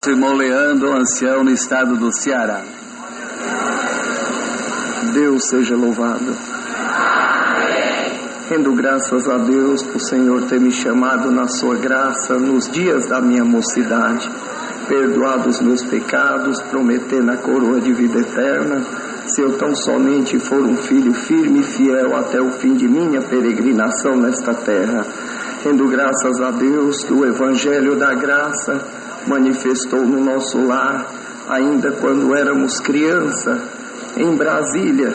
Irmão Leandro, ancião no estado do Ceará. Deus seja louvado. Rendo graças a Deus por Senhor ter me chamado na sua graça nos dias da minha mocidade, perdoado os meus pecados, prometer na coroa de vida eterna, se eu tão somente for um filho firme e fiel até o fim de minha peregrinação nesta terra. Rendo graças a Deus do Evangelho da Graça, manifestou no nosso lar, ainda quando éramos criança, em Brasília,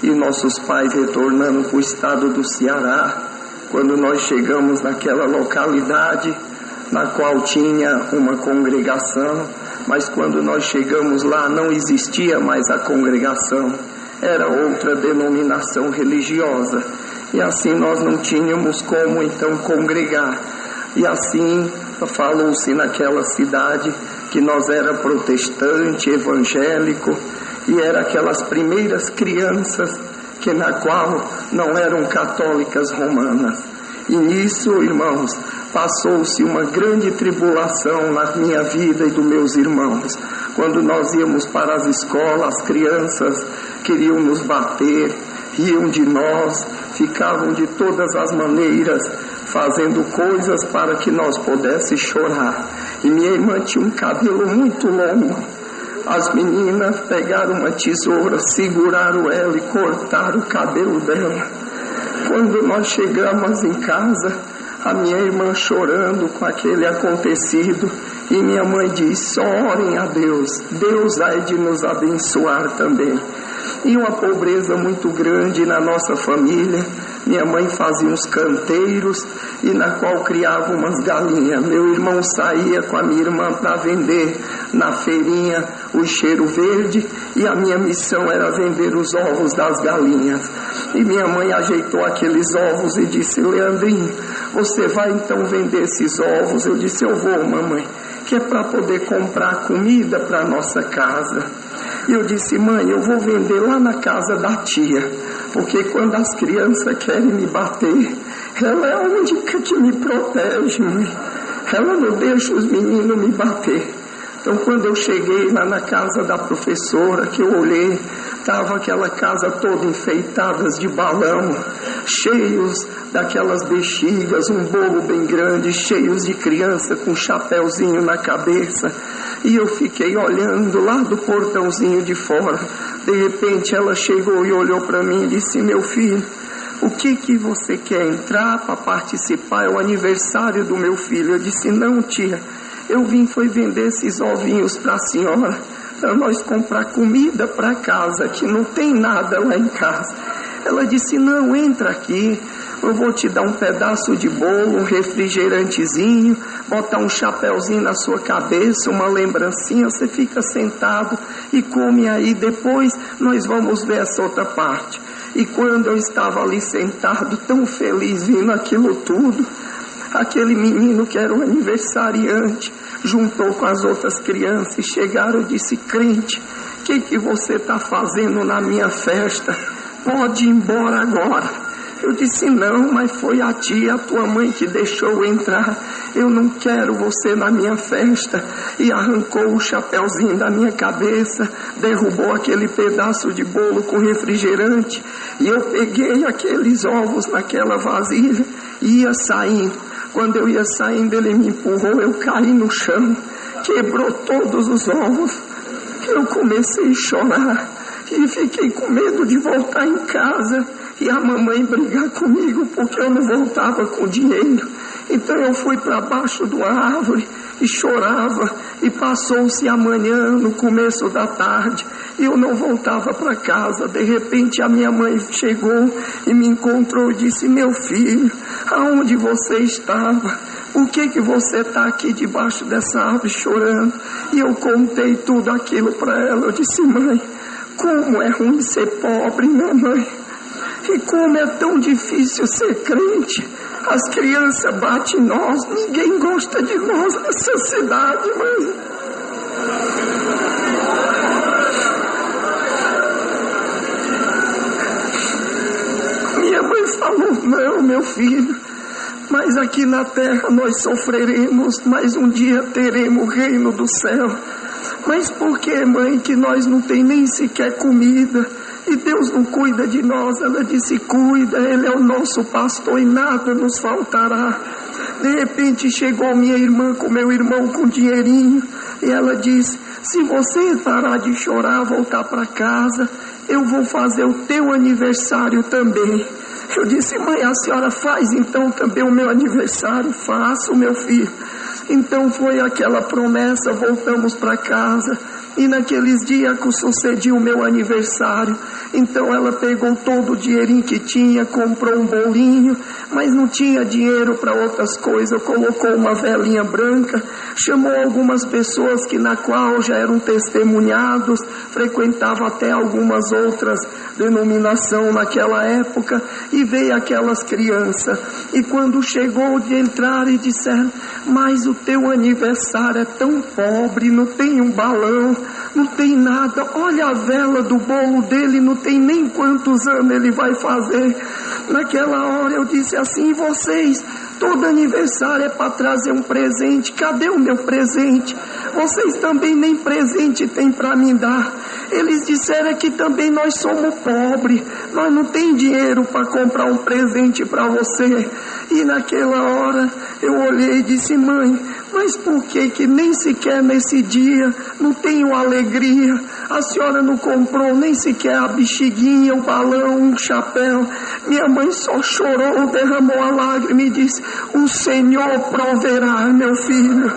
e nossos pais retornando para o estado do Ceará, quando nós chegamos naquela localidade, na qual tinha uma congregação, mas quando nós chegamos lá não existia mais a congregação, era outra denominação religiosa, e assim nós não tínhamos como então congregar, e assim falou-se naquela cidade que nós era protestante, evangélico, e era aquelas primeiras crianças que na qual não eram católicas romanas. E nisso, irmãos, passou-se uma grande tribulação na minha vida e dos meus irmãos. Quando nós íamos para as escolas, as crianças queriam nos bater, riam de nós, ficavam de todas as maneiras fazendo coisas para que nós pudéssemos chorar. E minha irmã tinha um cabelo muito longo. As meninas pegaram uma tesoura, seguraram ela e cortaram o cabelo dela. Quando nós chegamos em casa, a minha irmã chorando com aquele acontecido, e minha mãe disse: só orem a Deus, Deus há de nos abençoar também. E uma pobreza muito grande na nossa família. Minha mãe fazia uns canteiros e na qual criava umas galinhas. Meu irmão saía com a minha irmã para vender na feirinha o cheiro verde, e a minha missão era vender os ovos das galinhas. E minha mãe ajeitou aqueles ovos e disse: Leandrinho, você vai então vender esses ovos? Eu disse: eu vou, mamãe, que é para poder comprar comida para nossa casa. E eu disse: mãe, eu vou vender lá na casa da tia, porque quando as crianças querem me bater, ela é a única que me protege, mãe. Ela não deixa os meninos me bater. Então, quando eu cheguei lá na casa da professora, que eu olhei, estava aquela casa toda enfeitada de balão, cheios daquelas bexigas, um bolo bem grande, cheios de criança com chapéuzinho na cabeça. E eu fiquei olhando lá do portãozinho de fora. De repente ela chegou e olhou para mim e disse: meu filho, o que você quer entrar para participar? É o aniversário do meu filho. Eu disse: não, tia, eu vim foi vender esses ovinhos para a senhora, para nós comprar comida para casa, que não tem nada lá em casa. Ela disse: não, entra aqui, eu vou te dar um pedaço de bolo, um refrigerantezinho, botar um chapéuzinho na sua cabeça, uma lembrancinha, você fica sentado e come aí, depois nós vamos ver essa outra parte. E quando eu estava ali sentado, tão feliz vendo aquilo tudo, aquele menino que era o aniversariante juntou com as outras crianças e chegaram e disse: crente, o que você está fazendo na minha festa? Pode ir embora agora. Eu disse: não, mas foi a tia, a tua mãe que deixou eu entrar. Eu não quero você na minha festa. E arrancou o chapéuzinho da minha cabeça, derrubou aquele pedaço de bolo com refrigerante, e eu peguei aqueles ovos naquela vasilha e ia saindo. Quando eu ia saindo, ele me empurrou, eu caí no chão, quebrou todos os ovos. Eu comecei a chorar e fiquei com medo de voltar em casa e a mamãe brigar comigo porque eu não voltava com dinheiro. Então eu fui para baixo de uma árvore e chorava, e passou-se a manhã, no começo da tarde, e eu não voltava para casa. De repente a minha mãe chegou e me encontrou e disse: meu filho, aonde você estava? Por que você está aqui debaixo dessa árvore chorando? E eu contei tudo aquilo para ela. Eu disse: mãe, como é ruim ser pobre, né, mãe? E como é tão difícil ser crente. As crianças batem em nós, ninguém gosta de nós nessa cidade, mãe. Minha mãe falou: não, meu filho, mas Mas aqui na terra nós sofreremos, mas um dia teremos o reino do céu. Mas por que, mãe, que nós não tem nem sequer comida? E Deus não cuida de nós? Ela disse, cuida, Ele é o nosso pastor e nada nos faltará. De repente chegou minha irmã com meu irmão com dinheirinho, e ela disse, se você parar de chorar, voltar para casa, eu vou fazer o teu aniversário também. Eu disse, mãe, a senhora faz então também o meu aniversário? Faço, meu filho. Então foi aquela promessa, voltamos para casa. E naqueles dias que sucediu o meu aniversário, então ela pegou todo o dinheirinho que tinha, comprou um bolinho, mas não tinha dinheiro para outras coisas, colocou uma velinha branca, chamou algumas pessoas que na qual já eram testemunhados, frequentavam até algumas outras denominações naquela época, e veio aquelas crianças, e quando chegou de entrar e disseram, mas o teu aniversário é tão pobre, não tem um balão, não tem nada, olha a vela do bolo dele, não tem nem quantos anos ele vai fazer. Naquela hora eu disse assim, vocês, todo aniversário é para trazer um presente, cadê o meu presente? Vocês também nem presente tem para me dar. Eles disseram que também nós somos pobres, nós não tem dinheiro para comprar um presente para você. E naquela hora eu olhei e disse, mãe, mas por que nem sequer nesse dia não tenho alegria? A senhora não comprou nem sequer a bexiguinha, o balão, um chapéu. Minha mãe só chorou, derramou a lágrima e disse, o Senhor proverá, meu filho.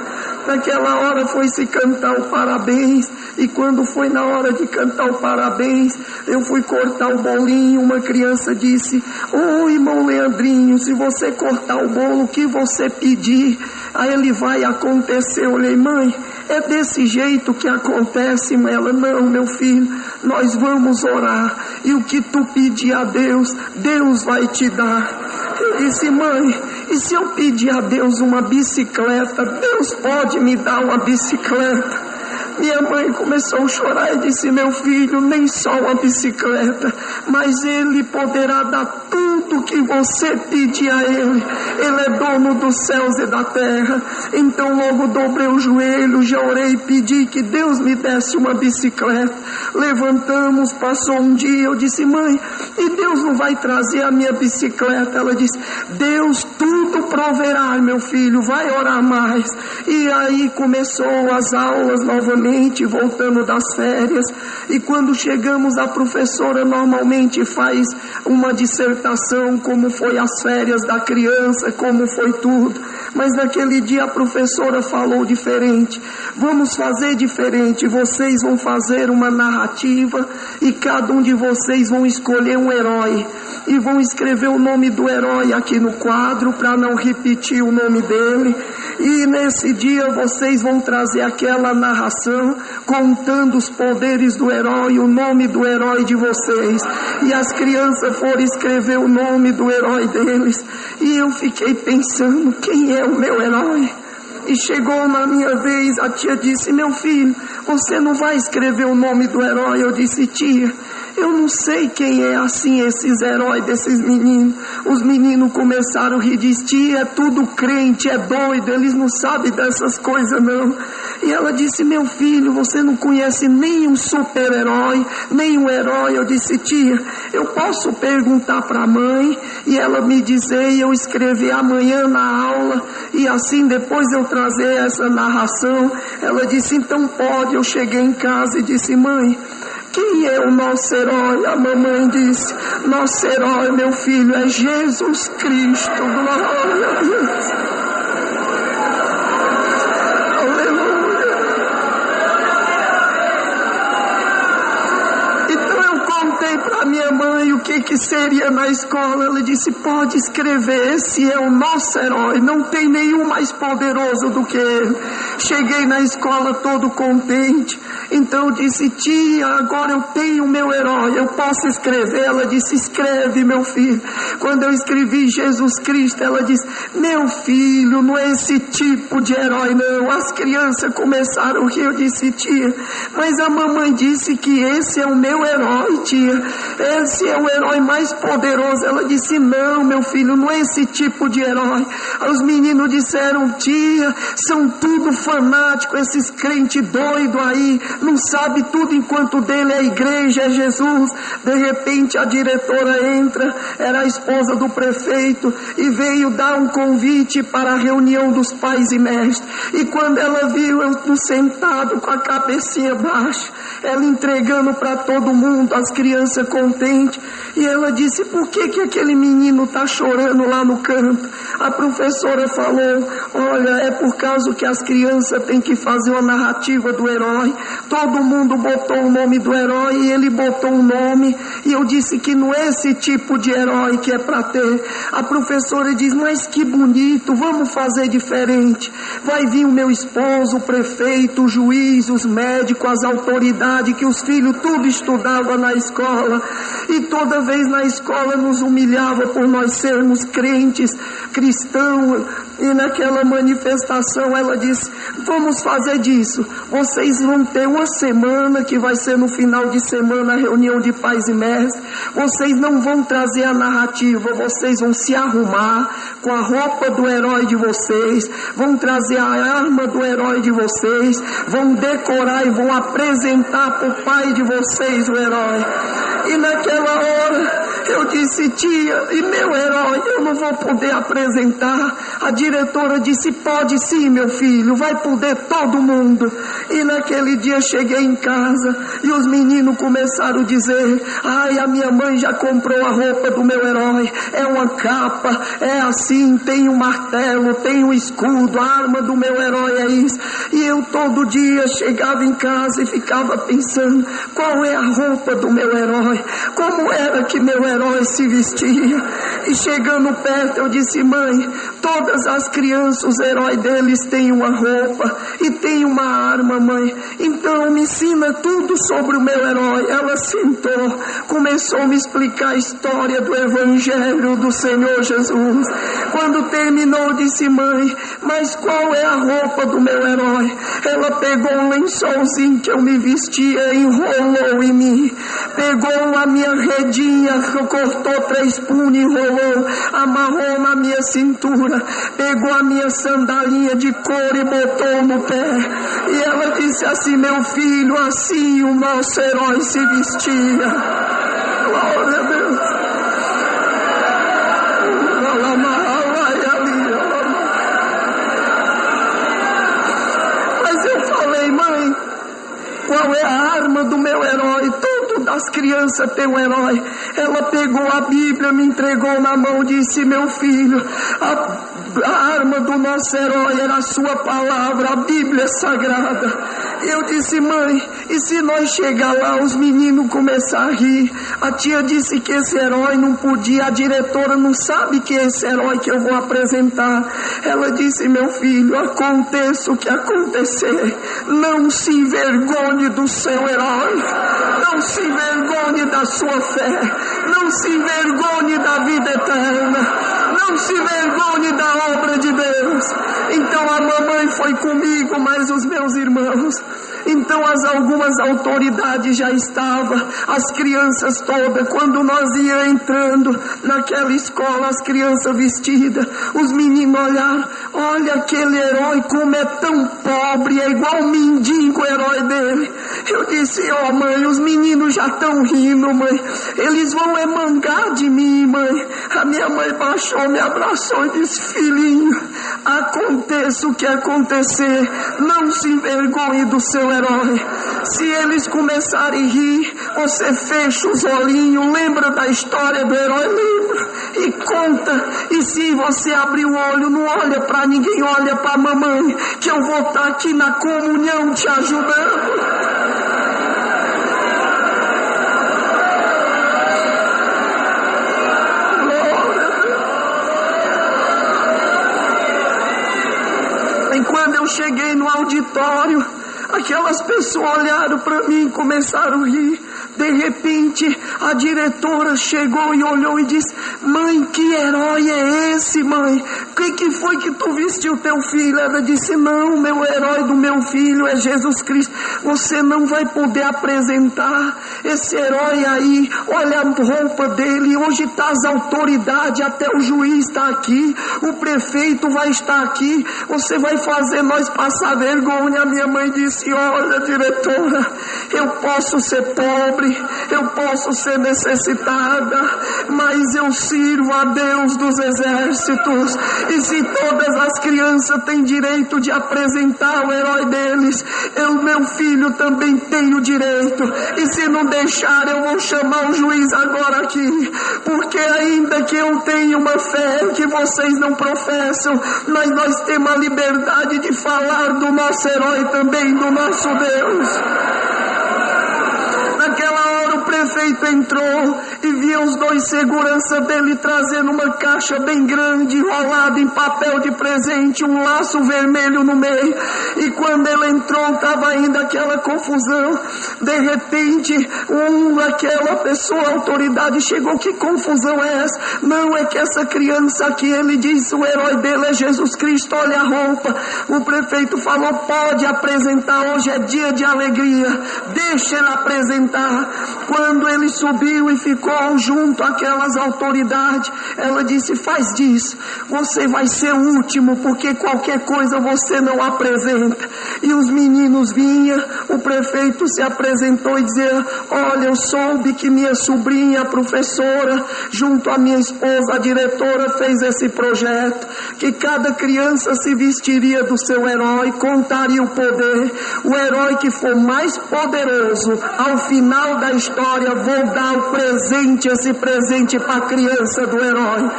Naquela hora foi se cantar o parabéns, e quando foi na hora de cantar o parabéns, eu fui cortar o bolinho, uma criança disse, ô irmão Leandrinho, se você cortar o bolo, o que você pedir, aí ele vai acontecer. Eu olhei, mãe, é desse jeito que acontece? Mas ela, não, meu filho, nós vamos orar, e o que tu pedir a Deus, Deus vai te dar. Eu disse, mãe, e se eu pedir a Deus uma bicicleta, Deus pode me dar uma bicicleta? Minha mãe começou a chorar e disse, meu filho, nem só uma bicicleta, mas Ele poderá dar tudo que você pedir a Ele. Ele é dono dos céus e da terra. Então logo dobrei o joelho, já orei e pedi que Deus me desse uma bicicleta. Levantamos, passou um dia, eu disse, mãe, e Deus não vai trazer a minha bicicleta? Ela disse, Deus tudo proverá, meu filho, vai orar mais. E aí começou as aulas novamente, voltando das férias, e quando chegamos, a professora normalmente faz uma dissertação, como foi as férias da criança, como foi tudo, mas naquele dia a professora falou diferente. Vamos fazer diferente, vocês vão fazer uma narrativa, e cada um de vocês vão escolher um herói, e vão escrever o nome do herói aqui no quadro, para não repetir o nome dele, e nesse dia vocês vão trazer aquela narração, contando os poderes do herói, o nome do herói de vocês, e as crianças foram escrever o nome do herói deles, e eu fiquei pensando, quem é o meu herói? E chegou na minha vez, a tia disse, meu filho, você não vai escrever o nome do herói? Eu disse, tia, eu não sei quem é assim esses heróis desses meninos. Os meninos começaram a rir, disse, tia, é tudo crente, é doido, eles não sabem dessas coisas não. E ela disse, meu filho, você não conhece nem um super-herói, nem um herói? Eu disse, tia, eu posso perguntar para a mãe e ela me dizer, e eu escrever amanhã na aula, e assim depois eu trazer essa narração? Ela disse, então pode. Eu cheguei em casa e disse, mãe, quem é o nosso herói? A mamãe disse, nosso herói, meu filho, é Jesus Cristo. Glória a Deus. Aleluia. Então eu contei para minha mãe o que seria na escola. Ela disse, pode escrever, esse é o nosso herói, não tem nenhum mais poderoso do que ele. Cheguei na escola todo contente. Então eu disse: tia, agora eu tenho o meu herói, eu posso escrever? Ela disse: escreve, meu filho. Quando eu escrevi Jesus Cristo, ela disse: meu filho, não é esse tipo de herói não. As crianças começaram a rir. Eu disse: tia, mas a mamãe disse que esse é o meu herói, tia, esse é o herói mais poderoso. Ela disse: não, meu filho, não é esse tipo de herói. Os meninos disseram: tia, são tudo fanáticos, esses crentes doidos aí, não sabe tudo enquanto dele é a igreja, é Jesus. De repente a diretora entra, era a esposa do prefeito, e veio dar um convite para a reunião dos pais e mestres. E quando ela viu eu sentado com a cabecinha baixa, ela entregando para todo mundo, as crianças contentes, e ela disse: por que aquele menino está chorando lá no canto? A professora falou: olha, é por causa que as crianças têm que fazer uma narrativa do herói. Todo mundo botou o nome do herói e ele botou um nome, e eu disse que não é esse tipo de herói que é para ter. A professora diz: mas que bonito, vamos fazer diferente. Vai vir o meu esposo, o prefeito, o juiz, os médicos, as autoridades, que os filhos tudo estudavam na escola, e toda vez na escola nos humilhava por nós sermos crentes, cristãos. E naquela manifestação ela disse: vamos fazer disso, vocês vão ter uma semana, que vai ser no final de semana a reunião de pais e mestres. Vocês não vão trazer a narrativa, vocês vão se arrumar com a roupa do herói de vocês, vão trazer a arma do herói de vocês, vão decorar e vão apresentar para o pai de vocês o herói. E naquela hora eu disse: tia, e meu herói, eu não vou poder apresentar? A diretora disse: pode sim, meu filho, vai poder todo mundo. E naquele dia cheguei em casa e os meninos começaram a dizer: ai, a minha mãe já comprou a roupa do meu herói, é uma capa, é assim, tem um martelo, tem um escudo, a arma do meu herói é isso. E eu todo dia chegava em casa e ficava pensando: qual é a roupa do meu herói? Como era que meu herói se vestia? E chegando perto eu disse: mãe, todas as crianças, os heróis deles têm uma roupa e tem uma arma, mãe, então me ensina tudo sobre o meu herói. Ela sentou, começou a me explicar a história do evangelho do Senhor Jesus. Quando terminou disse: mãe, mas qual é a roupa do meu herói? Ela pegou um lençolzinho que eu me vestia, enrolou em mim, pegou a minha redinha, cortou 3 punhos, enrolou, amarrou na minha cintura, pegou a minha sandalinha de couro e botou no pé. E ela disse assim: meu filho, assim o nosso herói se vestia. Glória a Deus. Mas eu falei: mãe, qual é a arma do meu herói? Tudo das crianças tem um herói. Ela pegou a Bíblia, me entregou na mão e disse: meu filho, a arma do nosso herói era a sua palavra, a Bíblia sagrada. Eu disse: mãe, e se nós chegar lá, os meninos começar a rir? A tia disse que esse herói não podia, a diretora não sabe que é esse herói que eu vou apresentar. Ela disse: meu filho, aconteça o que acontecer, não se envergonhe do seu herói, não se envergonhe da sua fé, não se envergonhe da vida eterna, não se envergonhe da obra de Deus. Então a mamãe foi comigo, mas os meus irmãos. Então algumas autoridades já estavam, as crianças todas. Quando nós ia entrando naquela escola, as crianças vestidas, os meninos olharam: olha aquele herói como é tão pobre, é igual o mendigo, o herói dele. Eu disse: ó, mãe, os meninos já estão rindo, mãe, eles vão mangar de mim, mãe. A minha mãe baixou, me abraçou e disse: filhinho, aconteça o que acontecer, não se envergonhe do seu herói. Se eles começarem a rir, você fecha os olhinhos, lembra da história do herói, lembra, e conta. E se você abrir o olho, não olha para ninguém, olha para a mamãe, que eu vou estar aqui na comunhão te ajudando. Quando eu cheguei no auditório, aquelas pessoas olharam para mim e começaram a rir. De repente, a diretora chegou e olhou e disse: mãe, que herói é esse, mãe? O que foi que tu vestiu teu filho? Ela disse: não, meu herói do meu filho é Jesus Cristo. Você não vai poder apresentar esse herói aí. Olha a roupa dele. Hoje está as autoridades, até o juiz está aqui, o prefeito vai estar aqui. Você vai fazer nós passar vergonha. A minha mãe disse: olha, diretora, eu posso ser pobre, eu posso ser necessitada, mas eu sirvo a Deus dos exércitos, e se todas as crianças têm direito de apresentar o herói deles, meu filho também tem o direito. E se não deixar, eu vou chamar o juiz agora aqui, porque ainda que eu tenha uma fé que vocês não professam, mas nós temos a liberdade de falar do nosso herói também, do nosso Deus. Naquela hora o prefeito entrou e via os dois seguranças dele trazendo uma caixa bem grande, enrolada em papel de presente, um laço vermelho no meio. E quando ele entrou, estava ainda aquela confusão. De repente, aquela pessoa, a autoridade chegou: que confusão é essa? Não, é que essa criança aqui, ele disse, o herói dele é Jesus Cristo, olha a roupa. O prefeito falou: pode apresentar, hoje é dia de alegria, deixa ele apresentar. Quando ele subiu e ficou junto àquelas autoridades, ela disse: faz disso, você vai ser o último, porque qualquer coisa você não apresenta. E os meninos vinham, o prefeito se apresentou e dizia: olha, eu soube que minha sobrinha, a professora, junto à minha esposa, a diretora, fez esse projeto, que cada criança se vestiria do seu herói, contaria o poder, o herói que for mais poderoso, ao final da história, vou dar o presente, esse presente para a criança do herói.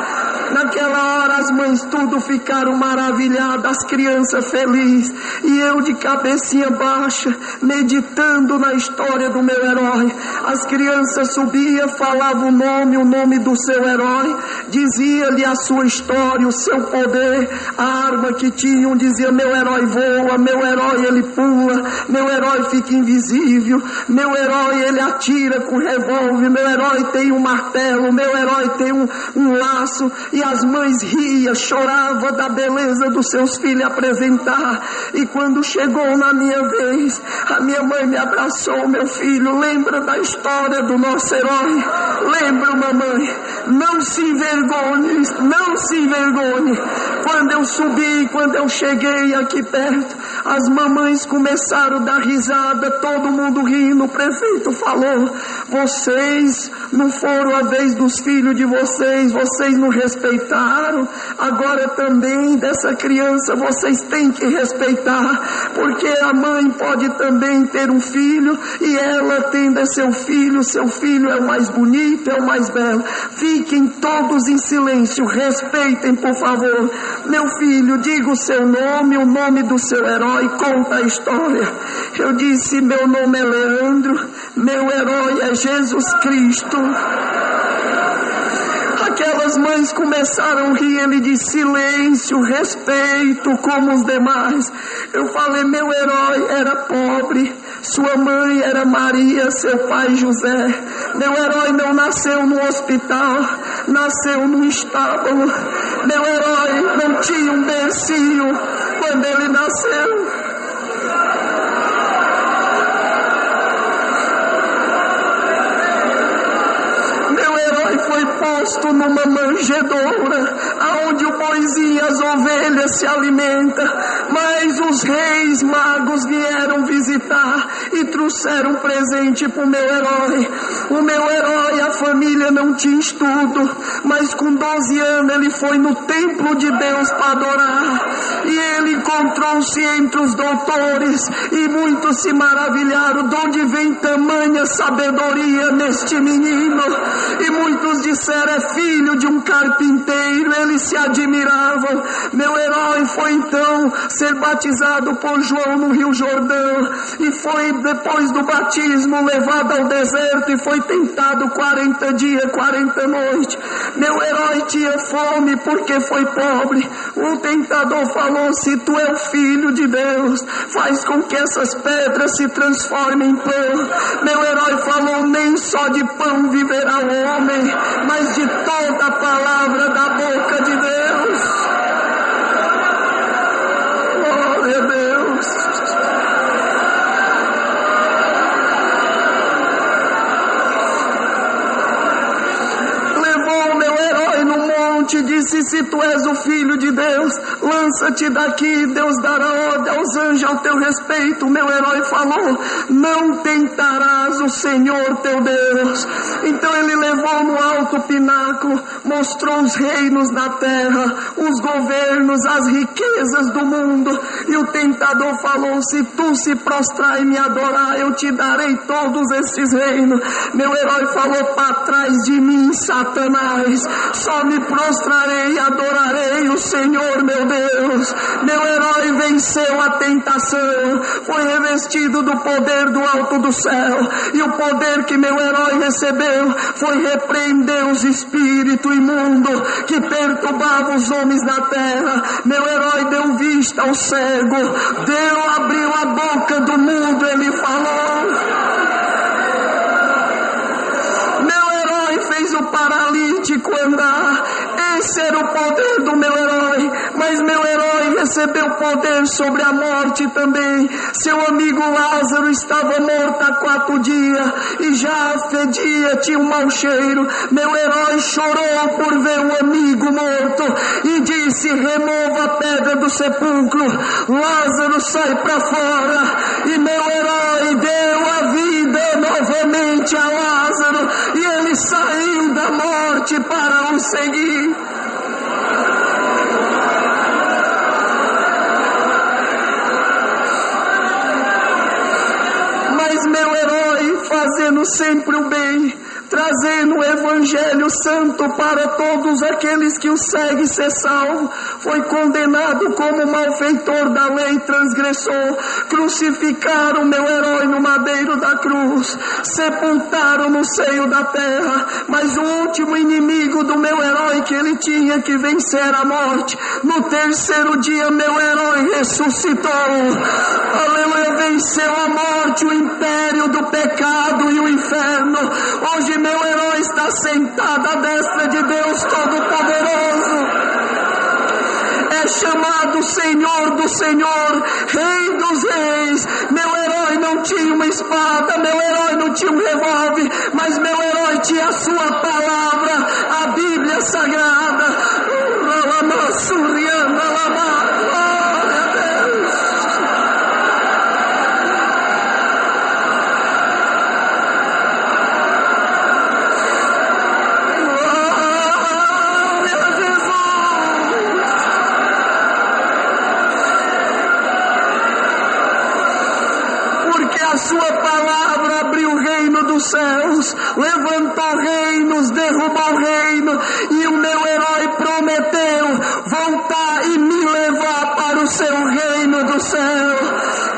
Naquela hora as mães tudo ficaram maravilhadas, as crianças felizes, e eu de cabecinha baixa, meditando na história do meu herói. As crianças subiam, falavam o nome do seu herói, dizia-lhe a sua história, o seu poder, a arma que tinham, dizia: meu herói voa, meu herói ele pula, meu herói fica invisível, meu herói ele atira com revólver, meu herói tem um martelo, meu herói tem um laço. E as mães riam, choravam da beleza dos seus filhos apresentar. E quando chegou na minha vez, a minha mãe me abraçou: meu filho, lembra da história do nosso herói? Lembra, mamãe, não se envergonhe, não se envergonhe. Quando eu subi, quando eu cheguei aqui perto, as mamães começaram a dar risada, todo mundo rindo. O prefeito falou: vocês não foram a vez dos filhos de vocês, vocês não respeitaram, agora também dessa criança vocês têm que respeitar, porque a mãe pode também ter um filho, e ela tendo seu filho é o mais bonito, é o mais belo. Fiquem todos em silêncio, respeitem, por favor. Meu filho, diga o seu nome, o nome do seu herói, conta a história. Eu disse: meu nome é Leandro, meu herói é Jesus Cristo. Aquelas mães começaram a rir. Ele disse: silêncio, respeito como os demais. Eu falei: meu herói era pobre, sua mãe era Maria, seu pai José. Meu herói não nasceu no hospital, nasceu no estábulo. Meu herói não tinha um bercinho quando ele nasceu. Posto numa manjedoura, aonde o boizinho e as ovelhas se alimentam. Mas os reis magos vieram visitar e trouxeram um presente para o meu herói. O meu herói, a família não tinha estudo, mas com 12 anos ele foi no templo de Deus para adorar, e ele encontrou-se entre os doutores, e muitos se maravilharam: de onde vem tamanha sabedoria neste menino? E muitos disseram: é filho de um carpinteiro. Eles se admiravam. Meu herói foi então ser batizado por João no Rio Jordão, e foi depois do batismo levado ao deserto e foi tentado 40 dias, 40 noites. Meu herói tinha fome porque foi pobre. O tentador falou: se tu é o Filho de Deus, faz com que essas pedras se transformem em pão. Meu herói falou: nem só de pão viverá o homem, mas de toda a palavra da boca de Deus. Glória a Deus. Levou meu herói no monte e disse: se tu és o Filho de Deus, lança-te daqui, Deus dará ordem aos anjos ao teu respeito. Meu herói falou: não tentarás o Senhor teu Deus. Então ele levou no alto pináculo, mostrou os reinos na terra, os governos, as riquezas do mundo, e o tentador falou: se tu se prostrar e me adorar, eu te darei todos estes reinos. Meu herói falou: para trás de mim, Satanás, só me prostrarei e adorarei o Senhor meu Deus. Meu herói venceu a tentação, foi revestido do poder do alto do céu, e o poder que meu herói recebeu foi repreender os espíritos imundos que perturbavam os homens na terra. Meu herói deu vista ao cego, abriu a boca do mundo, ele falou. Meu herói fez o paralítico andar. Esse era o poder do meu herói. Mas meu herói recebeu poder sobre a morte também. Seu amigo Lázaro estava morto há 4 dias e já fedia, tinha um mau cheiro. Meu herói chorou por ver um amigo morto e disse: remova a pedra do sepulcro, Lázaro sai para fora. E meu herói deu a vida novamente a Lázaro, e ele saiu da morte para o seguir. Mas meu herói, fazendo sempre o bem, trazendo o Evangelho Santo para todos aqueles que o seguem ser salvo, foi condenado como malfeitor da lei, transgressor. Crucificaram meu herói no madeiro da cruz, sepultaram no seio da terra. Mas o último inimigo do meu herói, que ele tinha que vencer a morte, no 3º dia meu herói ressuscitou. Aleluia, venceu a morte, o império do pecado e o inferno. Hoje meu herói está sentado à destra de Deus Todo-Poderoso. É chamado Senhor do Senhor, Rei dos Reis. Meu herói não tinha uma espada, meu herói não tinha um revólver, mas meu herói tinha a sua palavra, a Bíblia Sagrada. Céus, levantou reinos, derrubou reino, e o meu herói prometeu voltar e me levar para o seu reino do céu.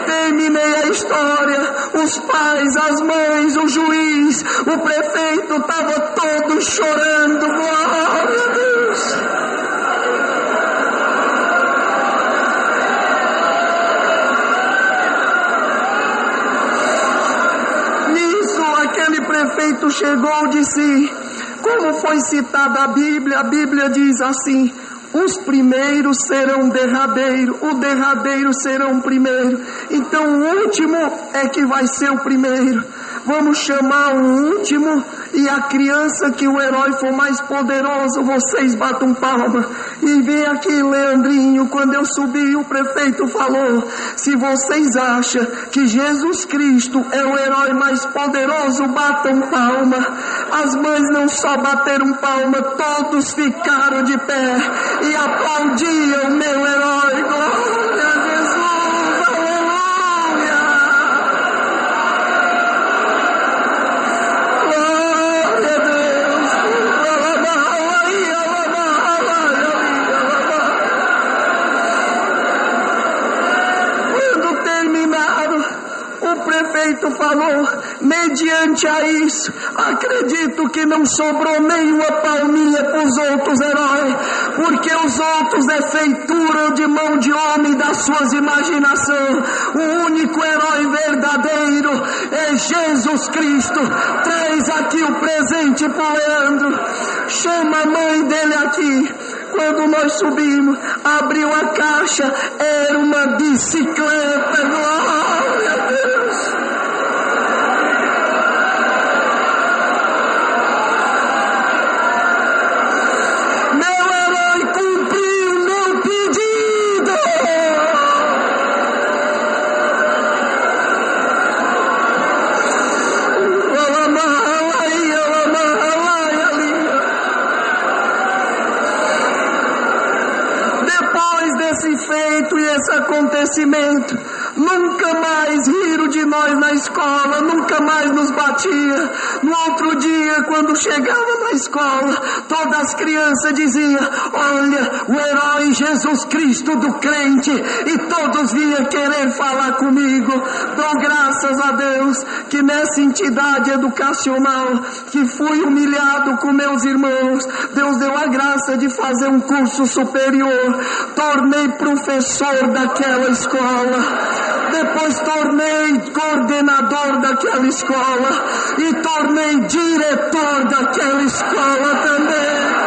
Terminei a história. Os pais, as mães, o juiz, o prefeito estavam todos chorando. Glória a Deus. Aquele prefeito chegou e disse: como foi citada a Bíblia diz assim: os primeiros serão derradeiros, o derradeiro serão primeiro. Então o último é que vai ser o primeiro. Vamos chamar o último, e a criança que o herói for mais poderoso, vocês batam palma. E vem aqui, Leandrinho. Quando eu subi, o prefeito falou: se vocês acham que Jesus Cristo é o herói mais poderoso, batam palma. As mães não só bateram palma, todos ficaram de pé e aplaudiam meu herói. Glória a Jesus, aleluia. Glória a Deus. prefeito falou, mediante a isso, acredito que não sobrou nenhuma palminha para os outros heróis, porque os outros é feitura de mão de homem das suas imaginações. O único herói verdadeiro é Jesus Cristo. Traz aqui o presente para o Leandro. Chama a mãe dele aqui. Quando nós subimos, abriu a caixa, era uma bicicleta. Glória a Deus. Meu herói cumpriu meu pedido. Esse feito e esse acontecimento, nunca mais riram de nós na escola, nunca mais nos batia. No outro dia, quando chegava na escola, todas as crianças diziam, olha, o herói Jesus Cristo do crente, e todos vinham querer falar comigo. Dou graças a Deus que nessa entidade educacional, que fui humilhado com meus irmãos, Deus deu a graça de fazer um curso superior, tornei professor daquela escola, depois tornei coordenador daquela escola e tornei diretor daquela escola também.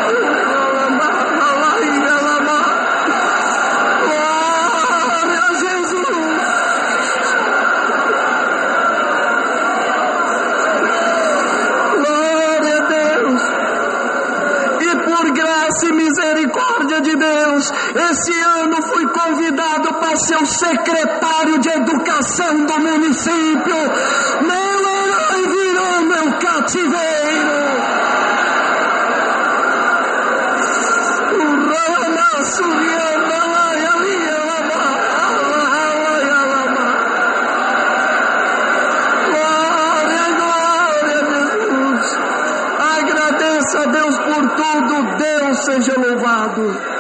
Glória a Jesus. Glória a Deus. E por graça e misericórdia de Deus, esse ano fui convidado para ser o secretário de educação do município. Meu herói virou meu cativeiro. Glória, glória a Jesus. Agradeça a Deus por tudo. Deus seja louvado.